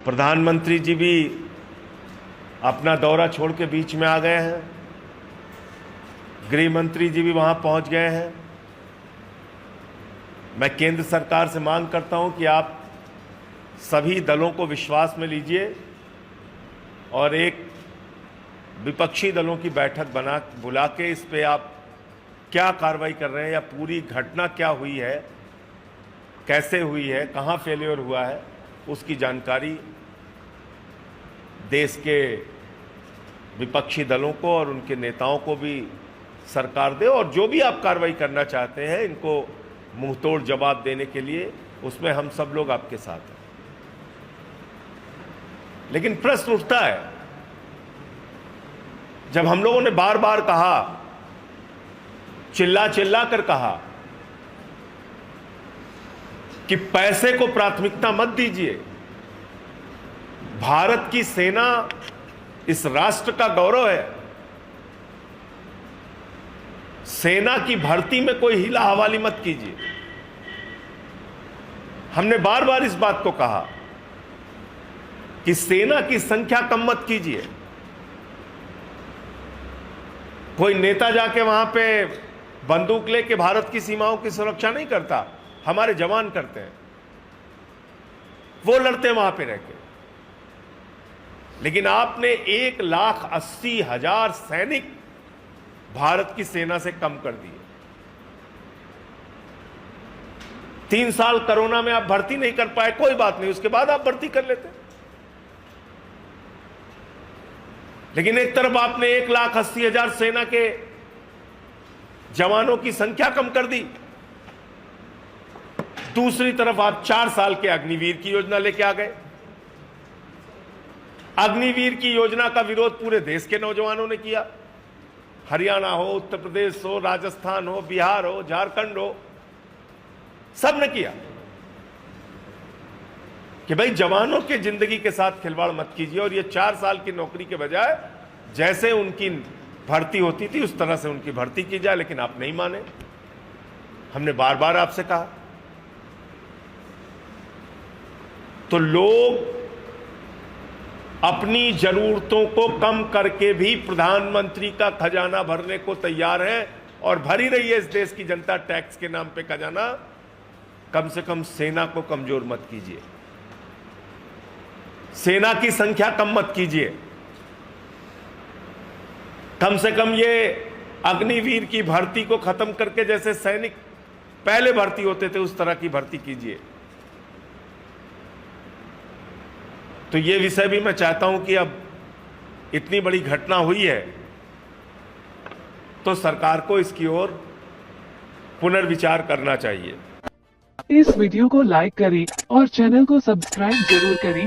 प्रधानमंत्री जी भी अपना दौरा छोड़ के बीच में आ गए हैं। गृह मंत्री जी भी वहां पहुंच गए हैं। मैं केंद्र सरकार से मांग करता हूं कि आप सभी दलों को विश्वास में लीजिए और एक विपक्षी दलों की बैठक बुला के इस पे आप क्या कार्रवाई कर रहे हैं या पूरी घटना क्या हुई है, कैसे हुई है, कहां फेलियर हुआ है, उसकी जानकारी देश के विपक्षी दलों को और उनके नेताओं को भी सरकार दे। और जो भी आप कार्रवाई करना चाहते हैं, इनको मुंहतोड़ जवाब देने के लिए, उसमें हम सब लोग आपके साथ हैं। लेकिन प्रश्न उठता है, जब हम लोगों ने बार बार कहा, चिल्ला चिल्ला कर कहा कि पैसे को प्राथमिकता मत दीजिए, भारत की सेना इस राष्ट्र का गौरव है, सेना की भर्ती में कोई हिला हवाली मत कीजिए। हमने बार बार इस बात को कहा कि सेना की संख्या कम मत कीजिए। कोई नेता जाके वहां पे बंदूक लेके भारत की सीमाओं की सुरक्षा नहीं करता, हमारे जवान करते हैं, वो लड़ते हैं वहां पे रहकर। लेकिन आपने 1,80,000 सैनिक भारत की सेना से कम कर दिए। 3 साल कोरोना में आप भर्ती नहीं कर पाए, कोई बात नहीं, उसके बाद आप भर्ती कर लेते। लेकिन एक तरफ आपने 1,80,000 सेना के जवानों की संख्या कम कर दी, दूसरी तरफ आप 4 साल के अग्निवीर की योजना लेके आ गए। अग्निवीर की योजना का विरोध पूरे देश के नौजवानों ने किया। हरियाणा हो, उत्तर प्रदेश हो, राजस्थान हो, बिहार हो, झारखंड हो, सब ने किया कि भाई जवानों के जिंदगी के साथ खिलवाड़ मत कीजिए और ये 4 साल की नौकरी के बजाय जैसे उनकी भर्ती होती थी उस तरह से उनकी भर्ती की जाए। लेकिन आप नहीं माने। हमने बार बार आपसे कहा। तो लोग अपनी जरूरतों को कम करके भी प्रधानमंत्री का खजाना भरने को तैयार है और भरी रही है इस देश की जनता टैक्स के नाम पे खजाना। कम से कम सेना को कमजोर मत कीजिए, सेना की संख्या कम मत कीजिए। कम से कम ये अग्निवीर की भर्ती को खत्म करके जैसे सैनिक पहले भर्ती होते थे उस तरह की भर्ती कीजिए। तो ये विषय भी मैं चाहता हूं कि अब इतनी बड़ी घटना हुई है तो सरकार को इसकी ओर पुनर्विचार करना चाहिए। इस वीडियो को लाइक करें और चैनल को सब्सक्राइब जरूर करें।